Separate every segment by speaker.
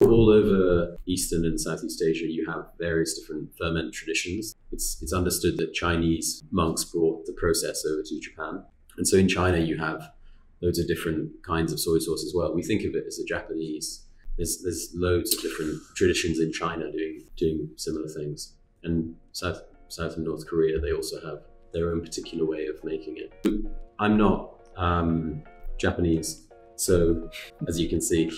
Speaker 1: All over Eastern and Southeast Asia, you have various different ferment traditions. It's understood that Chinese monks brought the process over to Japan. And so in China, you have loads of different kinds of soy sauce as well. We think of it as a Japanese. There's loads of different traditions in China doing similar things. And South and North Korea, they also have their own particular way of making it. I'm not Japanese, so as you can see.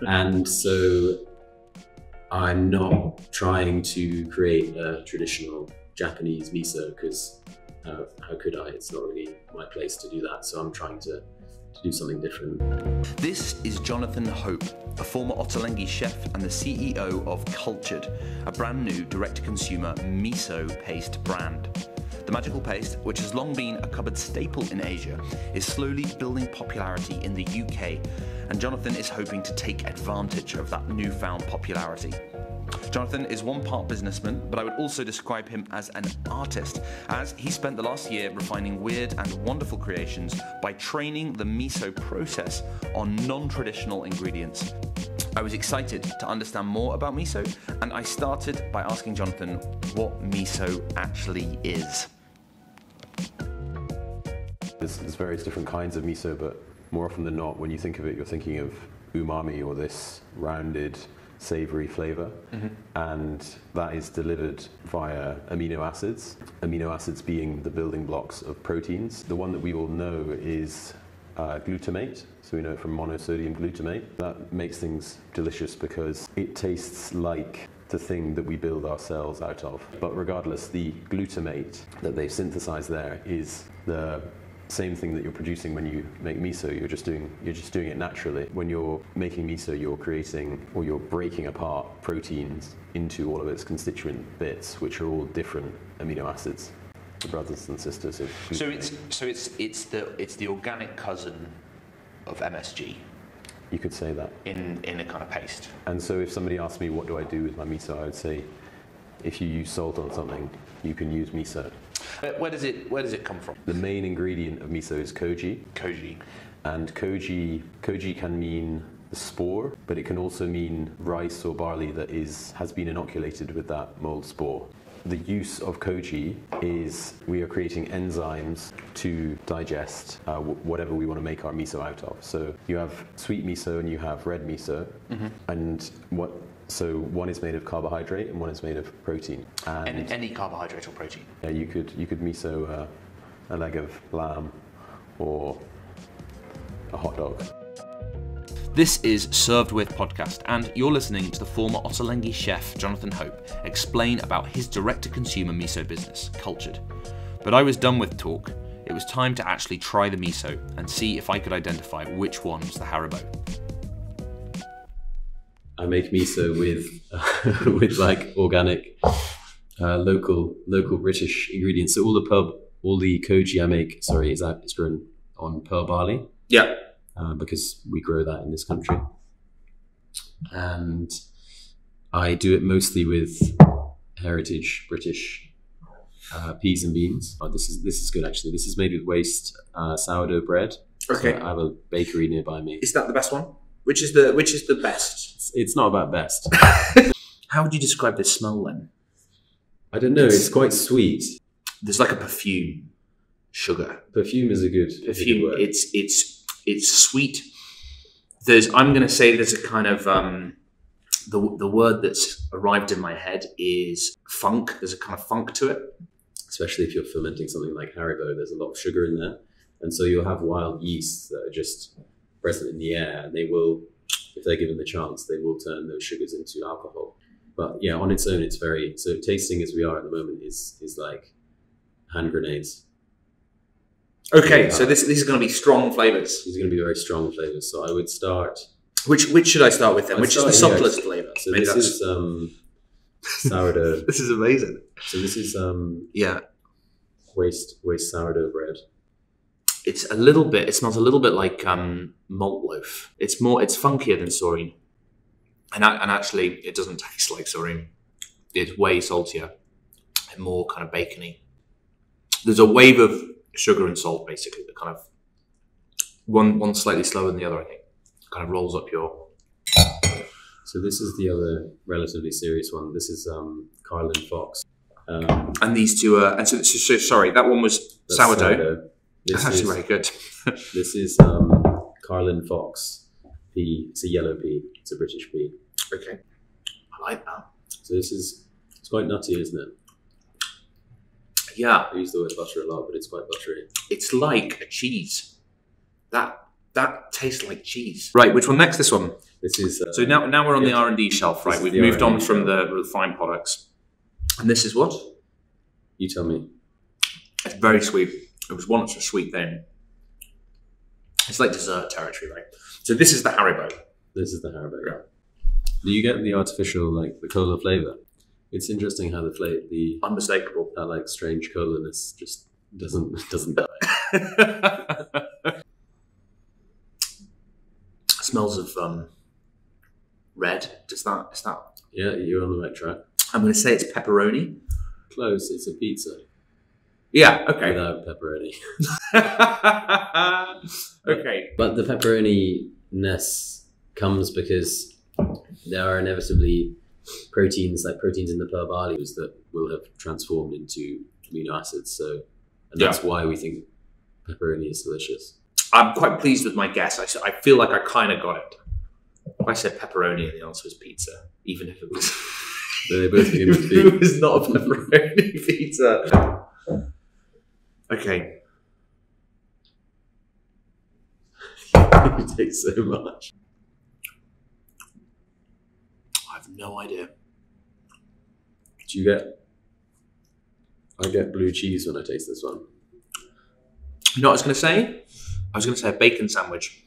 Speaker 1: And so I'm not trying to create a traditional Japanese miso because how could I? It's not really my place to do that. So I'm trying to do something different.
Speaker 2: This is Jonathan Hope, a former Ottolenghi chef and the CEO of Kultured, a brand new direct-to-consumer miso paste brand. The magical paste, which has long been a cupboard staple in Asia, is slowly building popularity in the UK, and Jonathan is hoping to take advantage of that newfound popularity. Jonathan is one part businessman, but I would also describe him as an artist, as he spent the last year refining weird and wonderful creations by training the miso process on non-traditional ingredients. I was excited to understand more about miso, and I started by asking Jonathan what miso actually is.
Speaker 3: There's various different kinds of miso, but more often than not, when you think of it, you're thinking of umami, or this rounded, savory flavor. And that is delivered via amino acids being the building blocks of proteins. The one that we all know is glutamate, so we know it from monosodium glutamate. That makes things delicious because it tastes like the thing that we build our cells out of. But regardless, the glutamate that they've synthesized there is the same thing that you're producing when you make miso. You're just doing it naturally. When you're making miso, you're creating, or you're breaking apart proteins into all of its constituent bits, which are all different amino acids, the brothers and sisters of glutamate.
Speaker 2: It's the organic cousin of MSG.
Speaker 3: You could say that.
Speaker 2: In a kind of paste.
Speaker 3: And so if somebody asked me what do I do with my miso, I would say if you use salt on something, you can use miso.
Speaker 2: Where does it come from?
Speaker 3: The main ingredient of miso is koji.
Speaker 2: Koji.
Speaker 3: And koji can mean the spore, but it can also mean rice or barley that has been inoculated with that mold spore. The use of koji is we are creating enzymes to digest whatever we want to make our miso out of. So you have sweet miso and you have red miso, and so one is made of carbohydrate and one is made of protein.
Speaker 2: And any carbohydrate or protein?
Speaker 3: Yeah, you could miso a leg of lamb or a hot dog.
Speaker 2: This is Served With podcast, and you're listening to the former Ottolenghi chef Jonathan Hope explain about his direct-to-consumer miso business, Kultured. But I was done with talk. It was time to actually try the miso and see if I could identify which one's the Haribo.
Speaker 1: I make miso with like organic, local British ingredients. So all the koji I make, is grown on pearl barley.
Speaker 2: Yeah.
Speaker 1: Because we grow that in this country. And I do it mostly with heritage British peas and beans. Oh, this is good actually. This is made with waste sourdough bread.
Speaker 2: Okay.
Speaker 1: So I have a bakery nearby me.
Speaker 2: Is that the best one? Which is the best?
Speaker 1: It's not about best.
Speaker 2: How would you describe this smell then?
Speaker 1: I don't know. It's quite sweet.
Speaker 2: There's like a perfume, sugar.
Speaker 1: Perfume is a good word.
Speaker 2: It's sweet. I'm going to say there's a kind of the word that's arrived in my head is funk. There's a kind of funk to it.
Speaker 1: Especially if you're fermenting something like Haribo, there's a lot of sugar in there, and so you'll have wild yeasts that are just present in the air, and they will, if they're given the chance, they will turn those sugars into alcohol. But yeah, on its own, it's very, so tasting as we are at the moment is like hand grenades.
Speaker 2: Okay, so this is going to be strong flavours.
Speaker 1: These are going to be very strong flavours. So I would start.
Speaker 2: Which should I start with then? Which is the subtlest flavour?
Speaker 1: So this is sourdough.
Speaker 2: This is amazing.
Speaker 1: So this is
Speaker 2: yeah,
Speaker 1: waste sourdough bread.
Speaker 2: It's a little bit. It smells a little bit like malt loaf. It's funkier than saurine, and actually it doesn't taste like saurine. It's way saltier and more kind of bacony. There's a wave of sugar and salt basically that kind of one slightly slower than the other. I think kind of rolls up your.
Speaker 1: So this is the other relatively serious one. This is Carlin Fox.
Speaker 2: And these two are, and so sorry, that one was sourdough. That's actually very good.
Speaker 1: This is Carlin Fox pea. It's a yellow pea. It's a British pea.
Speaker 2: Okay. I like that.
Speaker 1: So it's quite nutty, isn't it?
Speaker 2: Yeah.
Speaker 1: I use the word butter a lot, but it's quite buttery.
Speaker 2: It's like a cheese. That tastes like cheese. Right, which one next? This one.
Speaker 1: This is
Speaker 2: so now we're on the R&D shelf, right? We've moved on from the refined products. And this is what?
Speaker 1: You tell me.
Speaker 2: It's very sweet. It was once a sweet thing. It's like dessert territory, right? So this is the Haribo.
Speaker 1: This is the Haribo.
Speaker 2: Yeah.
Speaker 1: Do you get the artificial, like the cola flavour? It's interesting how the
Speaker 2: unmistakable,
Speaker 1: that like strange cola-ness just doesn't die.
Speaker 2: Smells of red. Is that?
Speaker 1: Yeah, you're on the right track.
Speaker 2: I'm going to say it's pepperoni.
Speaker 1: Close. It's a pizza.
Speaker 2: Yeah. Okay.
Speaker 1: Without pepperoni.
Speaker 2: Okay.
Speaker 1: But the pepperoni-ness comes because there are inevitably proteins in the pearl barley that will have transformed into amino acids. And that's why we think pepperoni is delicious.
Speaker 2: I'm quite pleased with my guess. I feel like I kind of got it. I said pepperoni and the answer was pizza, even if it was.
Speaker 1: They both begin with B.
Speaker 2: It was not a pepperoni pizza. Okay.
Speaker 1: You take so much.
Speaker 2: I have no idea.
Speaker 1: Do you get? I get blue cheese when I taste this one.
Speaker 2: You know what I was going to say? I was going to say a bacon sandwich.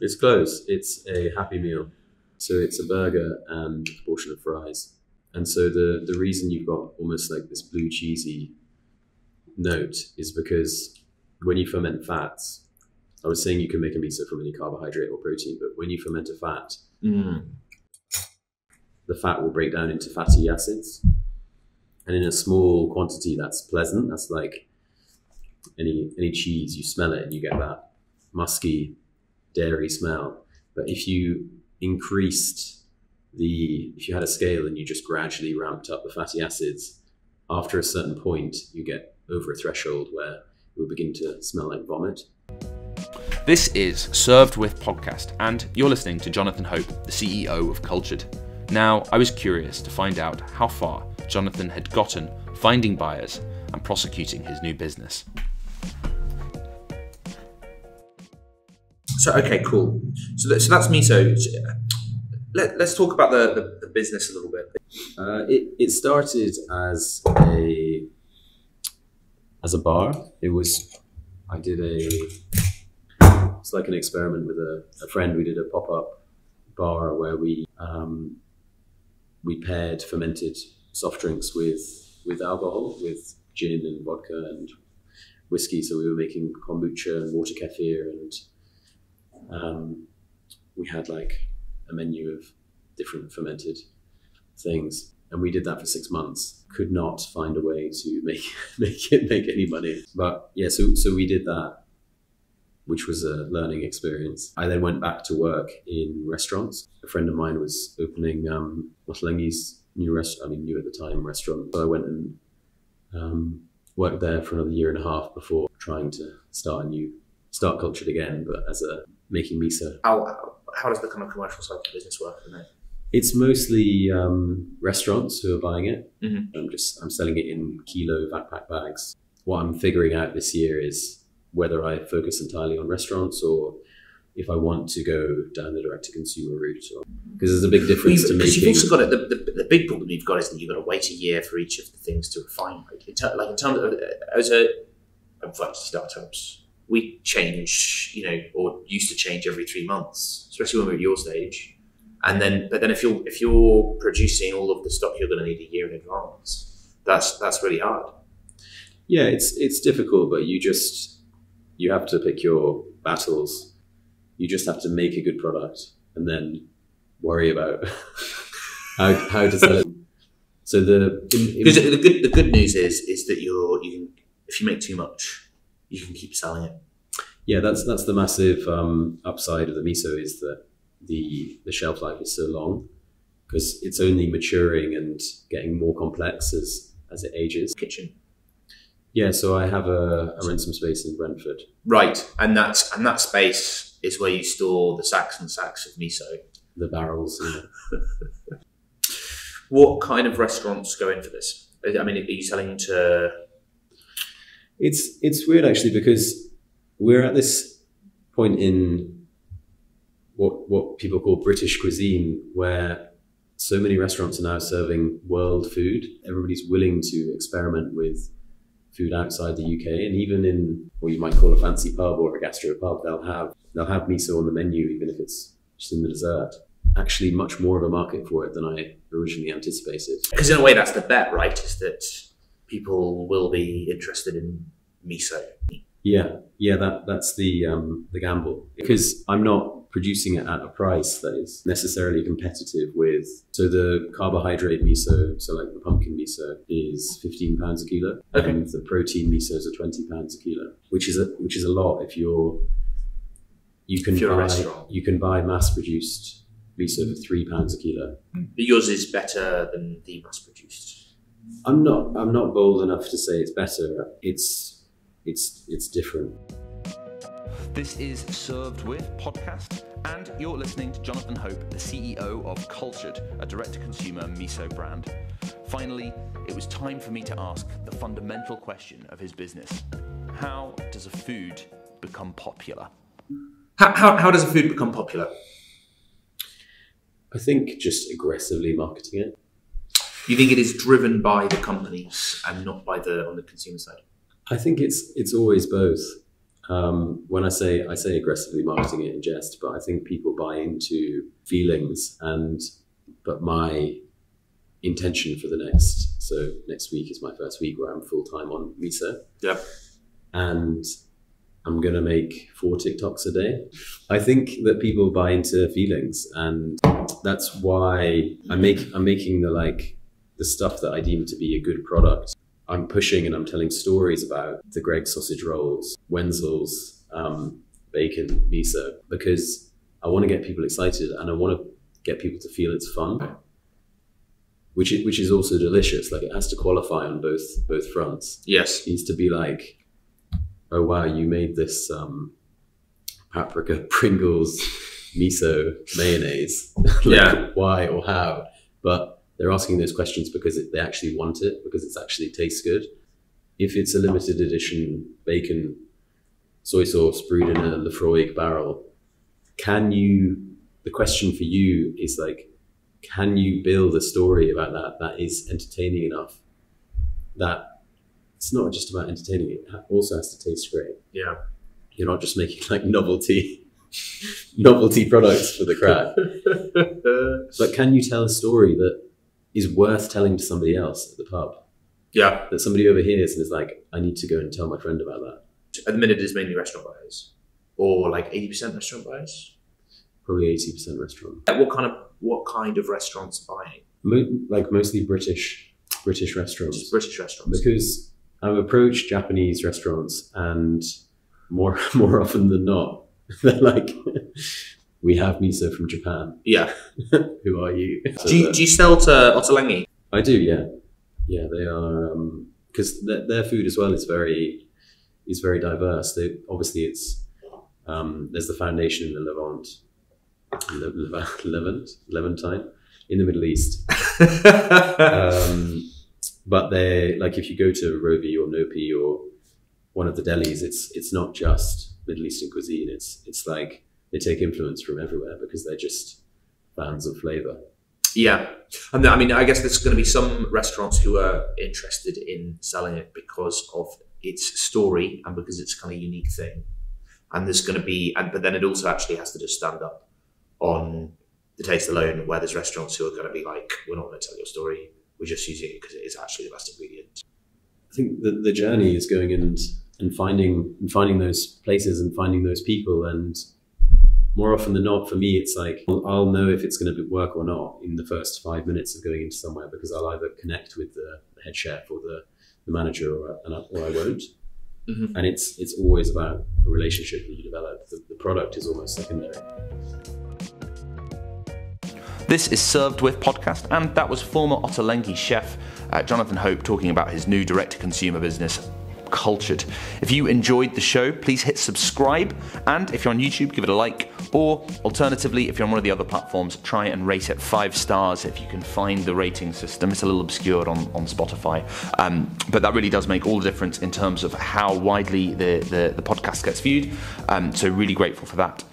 Speaker 1: It's close. It's a Happy Meal. So it's a burger and a portion of fries. And so the reason you've got almost like this blue cheesy note is because when you ferment fats, I was saying you can make a miso from any carbohydrate or protein, but when you ferment a fat, the fat will break down into fatty acids. And in a small quantity, that's pleasant. That's like any cheese, you smell it and you get that musky dairy smell. But if you if you had a scale and you just gradually ramped up the fatty acids, after a certain point, you get over a threshold where it will begin to smell like vomit.
Speaker 2: This is Served With Podcast, and you're listening to Jonathan Hope, the CEO of Kultured. Now, I was curious to find out how far Jonathan had gotten finding buyers and prosecuting his new business. So, okay, cool. So that's miso. Let's talk about the business a little bit.
Speaker 1: It started as a bar. It's like an experiment with a friend. We did a pop-up bar where we paired fermented soft drinks with alcohol, with gin and vodka and whiskey. So we were making kombucha and water kefir, and we had like a menu of different fermented things. And we did that for 6 months. Could not find a way to make any money. But yeah, so we did that, which was a learning experience. I then went back to work in restaurants. A friend of mine was opening Ottolenghi's new restaurant, new at the time restaurant. So I went and worked there for another year and a half before trying to start Kultured again, but as making miso.
Speaker 2: How does the kind of commercial side of the business work?
Speaker 1: It's mostly restaurants who are buying it.
Speaker 2: Mm-hmm.
Speaker 1: I'm selling it in kilo backpack bags. What I'm figuring out this year is whether I focus entirely on restaurants or if I want to go down the direct-to-consumer route. Because there's a big difference to making...
Speaker 2: Because you've also got it, the big problem you've got is that you've got to wait a year for each of the things to refine. Right? In terms of, as a startups, we change, or used to change every 3 months, especially when we're at your stage. But then if you're producing all of the stock you're going to need a year in advance, that's really hard.
Speaker 1: Yeah, it's difficult, but you have to pick your battles. You just have to make a good product and then worry about how to sell it. So
Speaker 2: the good news is that you can, if you make too much, you can keep selling it.
Speaker 1: Yeah, that's the massive upside of the miso is that the shelf life is so long. because it's only maturing and getting more complex as it ages.
Speaker 2: Kitchen.
Speaker 1: Yeah, so I have a Rinsum space in Brentford.
Speaker 2: Right, and that space is where you store the sacks and sacks of miso.
Speaker 1: The barrels. Yeah.
Speaker 2: What kind of restaurants go in for this? I mean, are you selling to?
Speaker 1: It's weird actually, because we're at this point in what people call British cuisine, where so many restaurants are now serving world food. Everybody's willing to experiment with food outside the UK, and even in what you might call a fancy pub or a gastro pub, they'll have miso on the menu, even if it's just in the dessert. Actually, much more of a market for it than I originally anticipated.
Speaker 2: Because in a way, that's the bet, right? Is that people will be interested in miso.
Speaker 1: Yeah, that's the gamble, because I'm not producing it at a price that is necessarily competitive with. So the carbohydrate miso, so like the pumpkin miso, is £15 a kilo,
Speaker 2: okay.
Speaker 1: And the protein misos are £20 a kilo, which is a lot if you're a restaurant. You can buy mass produced miso for £3 a kilo.
Speaker 2: But yours is better than the mass produced.
Speaker 1: I'm not bold enough to say it's better. It's different.
Speaker 2: This is Served With podcast, and you're listening to Jonathan Hope, the CEO of Kultured, a direct-to-consumer miso brand. Finally, it was time for me to ask the fundamental question of his business. How does a food become popular? How does a food become popular?
Speaker 1: I think just aggressively marketing it.
Speaker 2: You think it is driven by the companies and not by on the consumer side?
Speaker 1: I think it's always both. When I say aggressively marketing it in jest, but I think people buy into feelings, but my intention for the next week is my first week where I'm full time on miso.
Speaker 2: Yep.
Speaker 1: And I'm gonna make 4 TikToks a day. I think that people buy into feelings, and that's why I'm making the stuff that I deem to be a good product. I'm pushing and I'm telling stories about the Greggs sausage rolls, Wenzel's bacon miso, because I want to get people excited and I want to get people to feel it's fun, which is also delicious. Like, it has to qualify on both fronts.
Speaker 2: Yes,
Speaker 1: it needs to be like, oh wow, you made this paprika Pringles miso mayonnaise.
Speaker 2: Yeah,
Speaker 1: why or how? But they're asking those questions because they actually want it, because it actually tastes good. If it's a limited edition bacon soy sauce brewed in a Lefroy barrel, the question for you is like, can you build a story about that is entertaining enough that it's not just about entertaining, it also has to taste great.
Speaker 2: Yeah.
Speaker 1: You're not just making like novelty products for the crowd. But can you tell a story that is worth telling to somebody else at the pub?
Speaker 2: Yeah. That
Speaker 1: somebody overhears and is like, I need to go and tell my friend about that.
Speaker 2: At the minute, it is mainly restaurant buyers, or like 80% restaurant buyers?
Speaker 1: Probably 80% restaurant.
Speaker 2: What kind of restaurants are buying?
Speaker 1: Mostly British restaurants.
Speaker 2: Just British restaurants.
Speaker 1: Because I've approached Japanese restaurants, and more often than not, they're like, we have miso from Japan.
Speaker 2: Yeah.
Speaker 1: Who are you? So
Speaker 2: do you sell to Ottolenghi?
Speaker 1: I do, yeah. Yeah, they are, because their food as well is very diverse. Obviously there's the foundation in the Levantine, in the Middle East. But they, like, if you go to Rovi or Nopi or one of the delis, it's not just Middle Eastern cuisine. It's like they take influence from everywhere because they're just fans of flavour.
Speaker 2: Yeah. And I mean, I guess there's going to be some restaurants who are interested in selling it because of its story and because it's kind of unique thing. And there's going to be, but then it also actually has to just stand up on the taste alone, where there's restaurants who are going to be like, we're not going to tell your story, we're just using it because it is actually the best ingredient.
Speaker 1: I think the journey is going and finding those places and finding those people, and more often than not, for me, it's like, I'll know if it's going to work or not in the first 5 minutes of going into somewhere, because I'll either connect with the head chef or the manager, or I won't. Mm-hmm. And it's always about a relationship that you develop. The product is almost secondary.
Speaker 2: This is Served With podcast, and that was former Ottolenghi chef Jonathan Hope talking about his new direct-to-consumer business, Kultured. If you enjoyed the show, please hit subscribe, and if you're on YouTube, give it a like, or alternatively, if you're on one of the other platforms, try and rate it 5 stars if you can find the rating system. It's a little obscured on Spotify, but that really does make all the difference in terms of how widely the podcast gets viewed, so really grateful for that.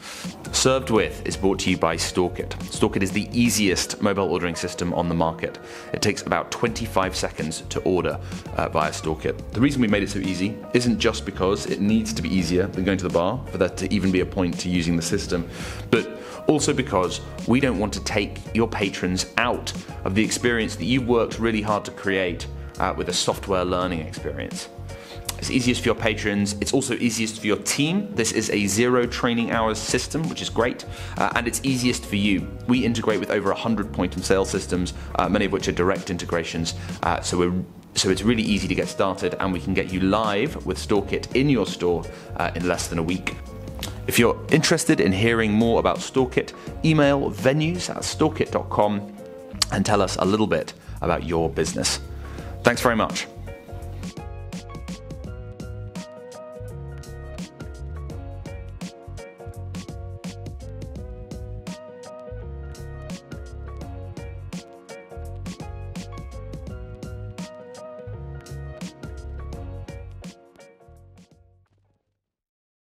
Speaker 2: Served With is brought to you by StoreKit. StoreKit is the easiest mobile ordering system on the market. It takes about 25 seconds to order via StoreKit. The reason we made it so easy isn't just because it needs to be easier than going to the bar for there to even be a point to using the system, but also because we don't want to take your patrons out of the experience that you've worked really hard to create with a software learning experience. It's easiest for your patrons, it's also easiest for your team. This is a 0 training hours system, which is great, and it's easiest for you. We integrate with over 100 point of sale systems, many of which are direct integrations, so it's really easy to get started, and we can get you live with StoreKit in your store in less than a week. If you're interested in hearing more about StoreKit, email venues@storekit.com and tell us a little bit about your business. Thanks very much.